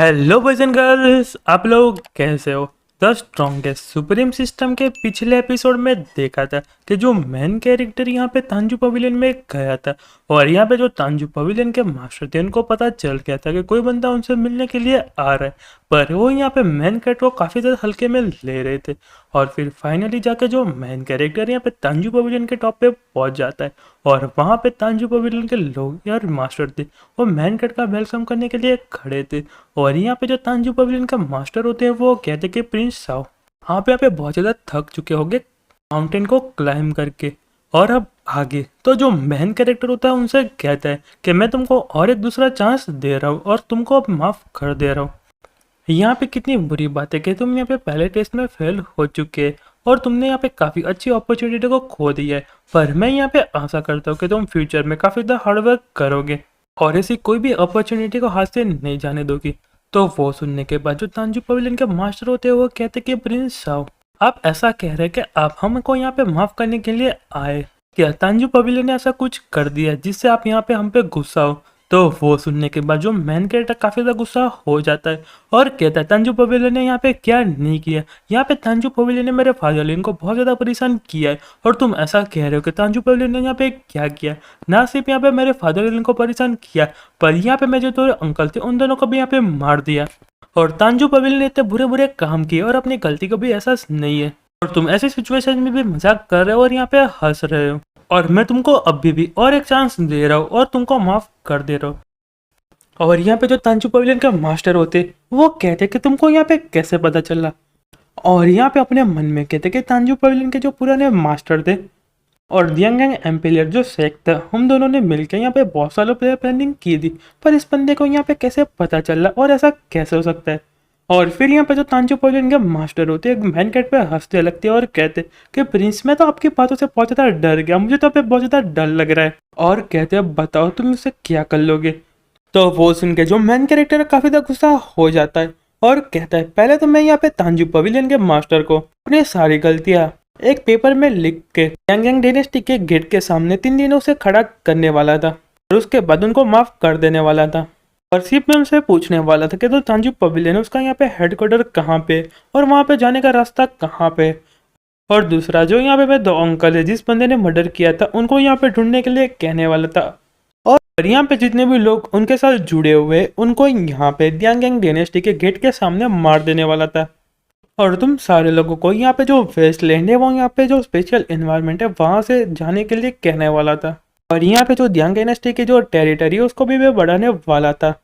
Hello boys and girls, आप लोग कैसे हो। द स्ट्रॉन्गेस्ट सुप्रीम सिस्टम के पिछले एपिसोड में देखा था कि जो मेन कैरेक्टर यहाँ पे तांजू पवेलियन में गया था और यहाँ पे जो तांजू पवेलियन के मास्टर थे उनको पता चल गया था कि कोई बंदा उनसे मिलने के लिए आ रहा है, पर वो यहाँ पे मेन कैरेक्टर को काफ़ी ज़्यादा हल्के में ले रहे थे। और फिर फाइनली जाके जो मेन कैरेक्टर यहाँ पे तांजू पवेलियन के टॉप पे पहुंच जाता है और वहाँ पे तांजू पवेलियन के लोग यार मास्टर थे, वो मेन कैरेक्टर का वेलकम करने के लिए खड़े थे। और यहाँ पे जो तांजू पवेलियन का मास्टर होते हैं वो कहते कि प्रिंस साओ, आप यहाँ पे बहुत ज़्यादा थक चुके होंगे माउंटेन को क्लाइम करके, और अब आगे। तो जो मेन कैरेक्टर होता है उनसे कहता है कि मैं तुमको और एक दूसरा चांस दे रहा हूँ और तुमको अब माफ़ कर दे रहा हूँ। यहाँ पे कितनी बुरी बात है कि तुम यहाँ पे पहले टेस्ट में फेल हो चुके हैं और तुमने यहाँ पे काफ़ी अच्छी अपॉर्चुनिटी को खो दिया है, पर मैं यहाँ पे आशा करता हूँ कि तुम फ्यूचर में काफ़ी ज़्यादा हार्डवर्क करोगे और ऐसी कोई भी अपॉर्चुनिटी को हाथ से नहीं जाने दोगी। तो वो सुनने के बाद जो तांजू पवेलियन के मास्टर होते हैं वो कहते कि प्रिंस साओ, आप ऐसा कह रहे हैं कि आप हमको यहाँ पे माफ़ करने के लिए आए, क्या तांजू पवेलियन ने ऐसा कुछ कर दिया जिससे आप यहाँ पे हम पे गुस्सा हो। तो वो सुनने के बाद जो मेन कैरेक्टर काफ़ी ज़्यादा गुस्सा हो जाता है और कहता है तांजू पवेलियन ने यहाँ पे क्या नहीं किया, यहाँ पे तांजू पवेलियन ने मेरे फादरलिन को बहुत ज़्यादा परेशान किया है और तुम ऐसा कह रहे हो कि तांजू पवेलियन ने यहाँ पे क्या किया। ना सिर्फ यहाँ पे मेरे फादरलिन को परेशान किया, पर यहाँ पे मैं जो तुम्हारे अंकल थे उन दोनों को भी यहाँ पे मार दिया। और तांजू पवेलियन ने इतने बुरे बुरे काम किए और अपनी गलती को भी एहसास नहीं है, और तुम ऐसी सिचुएशन में भी मजाक कर रहे हो और यहाँ पे हंस रहे हो, और मैं तुमको अभी भी और एक चांस दे रहा हूँ और तुमको माफ कर दे रहा हूँ। और यहाँ पे जो तांजू पवेलियन का मास्टर होते वो कहते कि तुमको यहाँ पे कैसे पता चला, और यहाँ पे अपने मन में कहते कि तांजू पवेलियन के जो पुराने मास्टर थे और दियांगयांग एम्पेयर जो शेख था, हम दोनों ने मिलकर यहाँ पे बहुत सालों प्लेयर प्लानिंग की थी, पर इस बंदे को यहाँ पे कैसे पता चला और ऐसा कैसे हो सकता है। और फिर यहाँ पे जो तांजू पवेलियन के मास्टर होते हैं मैन कैट पे हंसते लगते हैं और कहते कि प्रिंस, मैं तो आपकी बातों से बहुत ज़्यादा डर गया, मुझे तो अब बहुत ज़्यादा डर लग रहा है। और कहते हैं बताओ तुम इससे क्या कर लोगे। तो वो सुन के जो मैन कैरेक्टर है काफ़ी ज़्यादा गुस्सा हो जाता है और कहता है पहले तो मैं यहाँ पे तांजू पवेलियन के मास्टर को अपनी सारी गलतियाँ एक पेपर में लिख के यांगयांग डायनेस्टी के गेट के सामने 3 दिनों से खड़ा करने वाला था और उसके बाद उनको माफ कर देने वाला था। और सिर्फ मैं उनसे पूछने वाला था कि तो तांजू पवेलियन उसका यहाँ पे हेडक्वार्टर कहाँ पे और वहाँ पे जाने का रास्ता कहाँ पे। और दूसरा जो यहाँ पे मैं दो अंकल है जिस बंदे ने मर्डर किया था उनको यहाँ पे ढूंढने के लिए कहने वाला था, और यहाँ पे जितने भी लोग उनके साथ जुड़े हुए उनको यहाँ पे दियांगयांग डायनेस्टी के गेट के सामने मार देने वाला था। और तुम सारे लोगों को यहाँ पे जो वेस्टलैंड है वो यहाँ पे जो स्पेशल एनवायरनमेंट है वहाँ से जाने के लिए कहने वाला था, और यहाँ पे जो दियांग डायनेस्टी की जो टेरिटरी है उसको भी मैं बढ़ाने वाला था।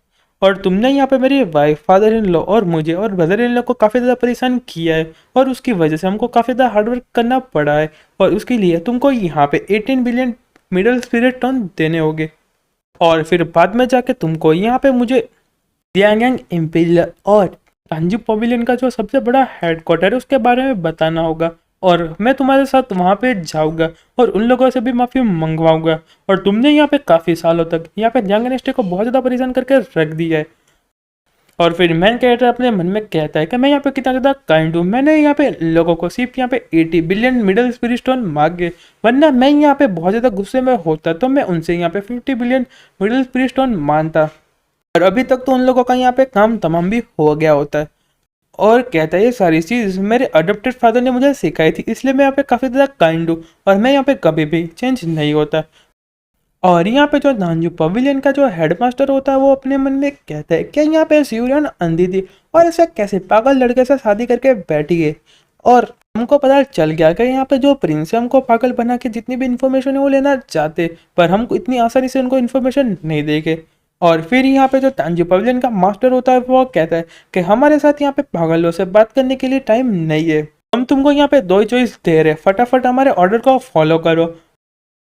और तुमने यहाँ पे मेरी वाइफ, फादर इन लॉ और मुझे और ब्रदर इन लॉ को काफ़ी ज़्यादा परेशान किया है और उसकी वजह से हमको काफ़ी ज़्यादा हार्डवर्क करना पड़ा है, और उसके लिए तुमको यहाँ पे 18 बिलियन मिडल स्पिरिट टोन देने होंगे। और फिर बाद में जाके तुमको यहाँ पे मुझे दियांगयांग एम्पेयर और तांजू पवेलियन का जो सबसे बड़ा हेडक्वार्टर है उसके बारे में बताना होगा, और मैं तुम्हारे साथ वहाँ पे जाऊँगा और उन लोगों से भी माफ़ी मंगवाऊंगा। और तुमने यहाँ पे काफ़ी सालों तक यहाँ पे दियांग डायनेस्टी को बहुत ज़्यादा परेशान करके रख दिया है। और फिर मैन कैरेक्टर अपने मन में कहता है कि मैं यहाँ पे कितना ज़्यादा काइंड हूँ, मैंने यहाँ पे लोगों को सिर्फ यहाँ पे 80 बिलियन मिडल स्पिरिट स्टोन मांगे, वरना मैं यहाँ पे बहुत ज़्यादा गुस्से में होता तो मैं उनसे यहाँ पे 50 बिलियन मिडल स्पिरिट स्टोन मानता, और अभी तक तो उन लोगों का यहाँ पे काम तमाम भी हो गया होता है। और कहता है ये सारी चीज़ मेरे अडोप्टेड फादर ने मुझे सिखाई थी, इसलिए मैं यहाँ पे काफ़ी ज़्यादा काइंड हूँ और मैं यहाँ पे कभी भी चेंज नहीं होता। और यहाँ पे जो तांजू पवेलियन का जो हेडमास्टर होता है वो अपने मन में कहता है कि यहाँ पे शिवरियन अंधी थी और ऐसे कैसे पागल लड़के से शादी करके बैठी है, और हमको पता चल गया कि यहाँ पे जो प्रिंस है हमको पागल बना के जितनी भी इन्फॉर्मेशन है वो लेना चाहते, पर हम इतनी आसानी से उनको इन्फॉर्मेशन नहीं देंगे। और फिर यहाँ पे जो तांजू पवेलियन का मास्टर होता है वो कहता है कि हमारे साथ यहाँ पे पागलों से बात करने के लिए टाइम नहीं है, हम तुमको यहाँ पे दो चॉइस दे रहे, फटाफट हमारे ऑर्डर को फॉलो करो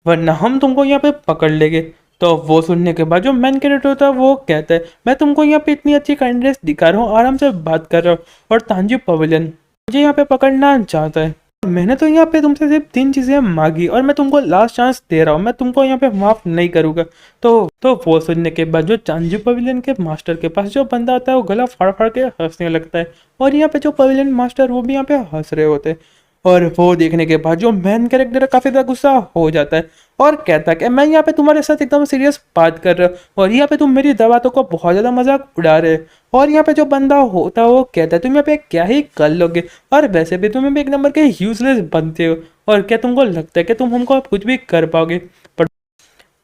वरना हम तुमको यहाँ पे पकड़ लेंगे। तो वो सुनने के बाद जो मेन कैरेक्टर होता है वो कहता है मैं तुमको यहाँ पे इतनी अच्छी काइंडनेस दिखा रहा हूँ, आराम से बात कर रहा हूँ, और तांजू पवेलियन मुझे यहाँ पे पकड़ना चाहता है, मैंने तो यहाँ पे तुमसे सिर्फ 3 चीज़ें मांगी और मैं तुमको लास्ट चांस दे रहा हूँ, मैं तुमको यहाँ पे माफ़ नहीं करूँगा। तो वो सुनने के बाद जो तांजू पवेलियन के मास्टर के पास जो बंदा आता है वो गला फाड़ फाड़ के हंसने लगता है, और यहाँ पे जो पवेलियन मास्टर वो भी यहाँ पे हंस रहे होते हैं। और वो देखने के बाद जो मेन कैरेक्टर है काफी ज्यादा गुस्सा हो जाता है और कहता है कि मैं यहाँ पे तुम्हारे साथ एकदम सीरियस बात कर रहा हूँ और यहाँ पे तुम मेरी दबातों को बहुत ज्यादा मजाक उड़ा रहे हो। और यहाँ पे जो बंदा होता है वो कहता है तुम यहाँ पे क्या ही कर लोगे और वैसे भी तुम भी एक नंबर के यूजलेस बनते हो और क्या तुमको लगता है कि तुम हमको अब कुछ भी कर पाओगे।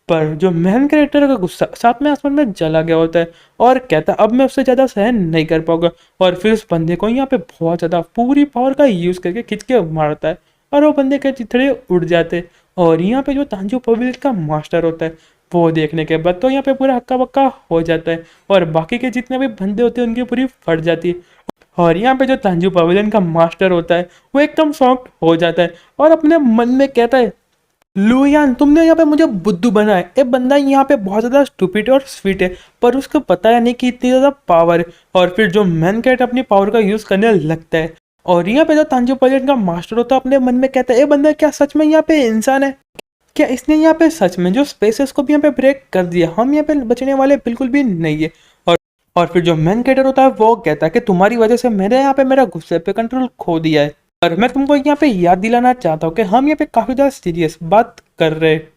पर जो मेन कैरेक्टर का गुस्सा साथ में आसमान में चला गया होता है और कहता है अब मैं उससे ज़्यादा सहन नहीं कर पाऊंगा। और फिर उस बंदे को यहाँ पे बहुत ज़्यादा पूरी पावर का यूज़ करके खींच के मारता है और वो बंदे के चिथड़े उड़ जाते हैं। और यहाँ पे जो तांजू पब्लिक का मास्टर होता है वो देखने के बाद तो यहाँ पे पूरा हक्का बक्का हो जाता है और बाकी के जितने भी बंदे होते हैं उनकी पूरी फट जाती है। और यहाँ पे जो तांजू पवेलियन का मास्टर होता है वो एकदम शॉक्ड हो जाता है और अपने मन में कहता है लुयान तुमने यहाँ पे मुझे बुद्धू बनाया। ये बंदा यहाँ पे बहुत ज़्यादा स्टूपिड और स्वीट है पर उसको पता है नहीं कि इतनी ज़्यादा पावर है। और फिर जो मैन कैट अपनी पावर का यूज़ करने लगता है और यहाँ पे जो तांजू पवेलियन का मास्टर होता है अपने मन में कहता है ये बंदा क्या सच में यहाँ पे इंसान है, क्या इसने यहाँ पे सच में जो स्पेसेस को भी यहाँ पे ब्रेक कर दिया, हम यहाँ पे बचने वाले बिल्कुल भी नहीं है। और फिर जो मेन कैरेक्टर होता है वो कहता है कि तुम्हारी वजह से मैंने यहाँ पे मेरा गुस्से पे कंट्रोल खो दिया है और मैं तुमको यहाँ पे याद दिलाना चाहता हूँ कि हम यहाँ पे काफी ज्यादा सीरियस बात कर रहे हैं।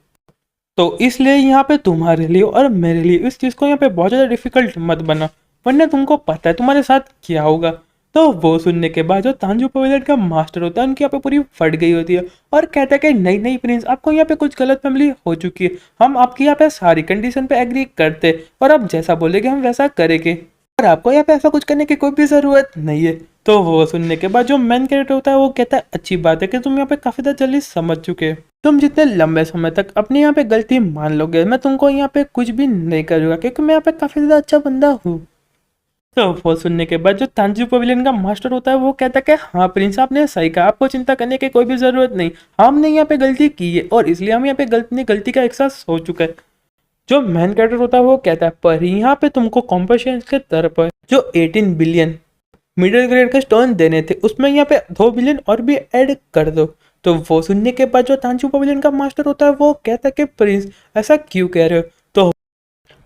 तो इसलिए यहाँ पे तुम्हारे लिए और मेरे लिए इस चीज को यहाँ पे बहुत ज्यादा डिफिकल्ट मत बना वरना तुमको पता है तुम्हारे साथ क्या होगा। तो वो सुनने के बाद जो तांजू पवेलियन का मास्टर होता है उनकी यहाँ पे पूरी फट गई होती है और कहता है कि नहीं नहीं प्रिंस आपको यहाँ पे कुछ गलत फैमिली हो चुकी है, हम आपकी यहाँ पे सारी कंडीशन पे एग्री करते और आप जैसा बोलेगे हम वैसा करेंगे और आपको यहाँ पे ऐसा कुछ करने की कोई भी जरूरत नहीं है। तो वो सुनने के बाद जो मेन कैरेक्टर होता है वो कहता है अच्छी बात है कि तुम यहाँ पे काफी ज्यादा जल्दी समझ चुके हो, तुम जितने लंबे समय तक अपनी यहाँ पे गलती मान लोगे मैं तुमको यहाँ पे कुछ भी नहीं करूँगा क्योंकि मैं यहाँ पे काफी ज्यादा अच्छा बंदा हूँ। तो वो सुनने के बाद जो तांजू पवेलियन का मास्टर होता है वो कहता है कि हाँ प्रिंस आपने सही कहा, आपको चिंता करने की कोई भी जरूरत नहीं, हमने यहाँ पे गलती की है और इसलिए हम यहाँ पे गलती का एहसास हो चुका है। जो मेन कैरेक्टर होता है वो कहता है पर यहाँ पे तुमको कॉम्पेंसेशन के तौर पर जो 18 बिलियन मिडिल ग्रेड के स्टोन देने थे उसमें यहाँ पे 2 बिलियन और भी ऐड कर दो। तो वो सुनने के बाद जो तांजू पवेलियन का मास्टर होता है वो कहता है कि प्रिंस ऐसा क्यों कह रहे हो।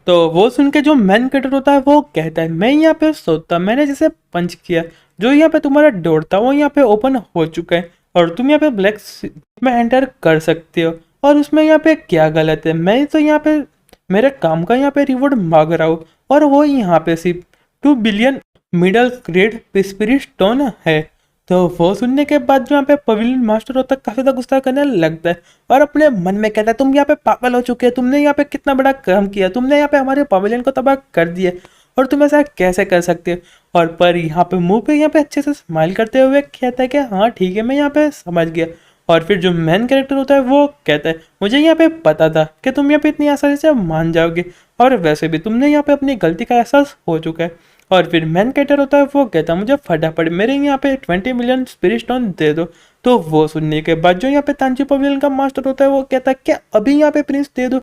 तो वो सुन के जो मैन कैरेक्टर होता है वो कहता है मैं यहाँ पे सोता मैंने जैसे पंच किया जो यहाँ पे तुम्हारा डोर था वो यहाँ पे ओपन हो चुका है और तुम यहाँ पे ब्लैक में एंटर कर सकते हो और उसमें यहाँ पे क्या गलत है, मैं तो यहाँ पे मेरे काम का यहाँ पे रिवॉर्ड मांग रहा हूँ और वो यहाँ पे सिर्फ 2 billion middle grade spirit stone है। तो वो सुनने के बाद जो यहाँ पे पवेलियन मास्टर होता है काफी ज्यादा गुस्सा करने लगता है और अपने मन में कहता है तुम यहाँ पे पागल हो चुके हो, तुमने यहाँ पे कितना बड़ा काम किया, तुमने यहाँ पे हमारे पवेलियन को तबाह कर दिया और तुम ऐसा कैसे कर सकते हो। और पर यहाँ पे मुंह पे यहाँ पे अच्छे से स्माइल करते हुए कहता है कि हाँ ठीक है मैं यहाँ पे समझ गया। और फिर जो मेन कैरेक्टर होता है वो कहता है मुझे यहाँ पे पता था कि तुम यहाँ पे इतनी आसानी से मान जाओगे और वैसे भी तुमने यहाँ पे अपनी गलती का एहसास हो चुका है। और फिर मेन कैरेक्टर होता है वो कहता है मुझे फटाफट मेरे यहाँ पे 20 मिलियन स्पिरिट स्टोन दे दो। तो वो सुनने के बाद जो यहाँ पे तांजू पवेलियन का मास्टर होता है वो कहता है क्या अभी यहाँ पे प्रिंस दे दो।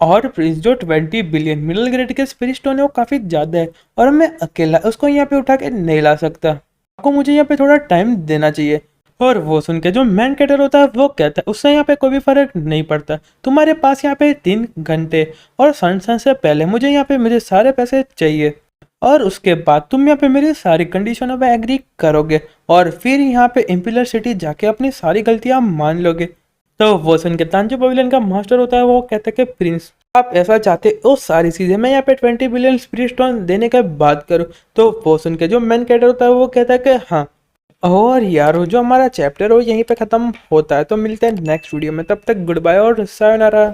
और प्रिंस जो 20 बिलियन मिडिल ग्रेड के स्पिरिट स्टोन है वो काफी ज्यादा है और मैं अकेला उसको यहाँ पे उठा के नहीं ला सकता, आपको मुझे यहाँ पे थोड़ा टाइम देना चाहिए। और वो सुन के जो मेन कैरेक्टर होता है वो कहता है उससे यहाँ पे कोई भी फर्क नहीं पड़ता, तुम्हारे पास यहाँ पे 3 घंटे और सन से पहले मुझे यहाँ पे मेरे सारे पैसे चाहिए और उसके बाद तुम यहाँ पे मेरी सारी कंडीशनों पे एग्री करोगे और फिर यहाँ पे इम्पीरियल सिटी जाके अपनी सारी गलतियां मान लोगे। तो वो सुन के तांजू पवेलियन का मास्टर होता है वो कहता है कि प्रिंस आप ऐसा चाहते हो सारी चीजें मैं यहाँ पे 20 बिलियन स्पिरिट स्टोन देने का बात करूँ। तो वो सुन के जो मेन कैरेक्टर होता है वो कहता है कि हाँ। और यारो जो हमारा चैप्टर हो यहीं पे खत्म होता है, तो मिलते हैं नेक्स्ट वीडियो में, तब तक गुड बाय और सायोनारा।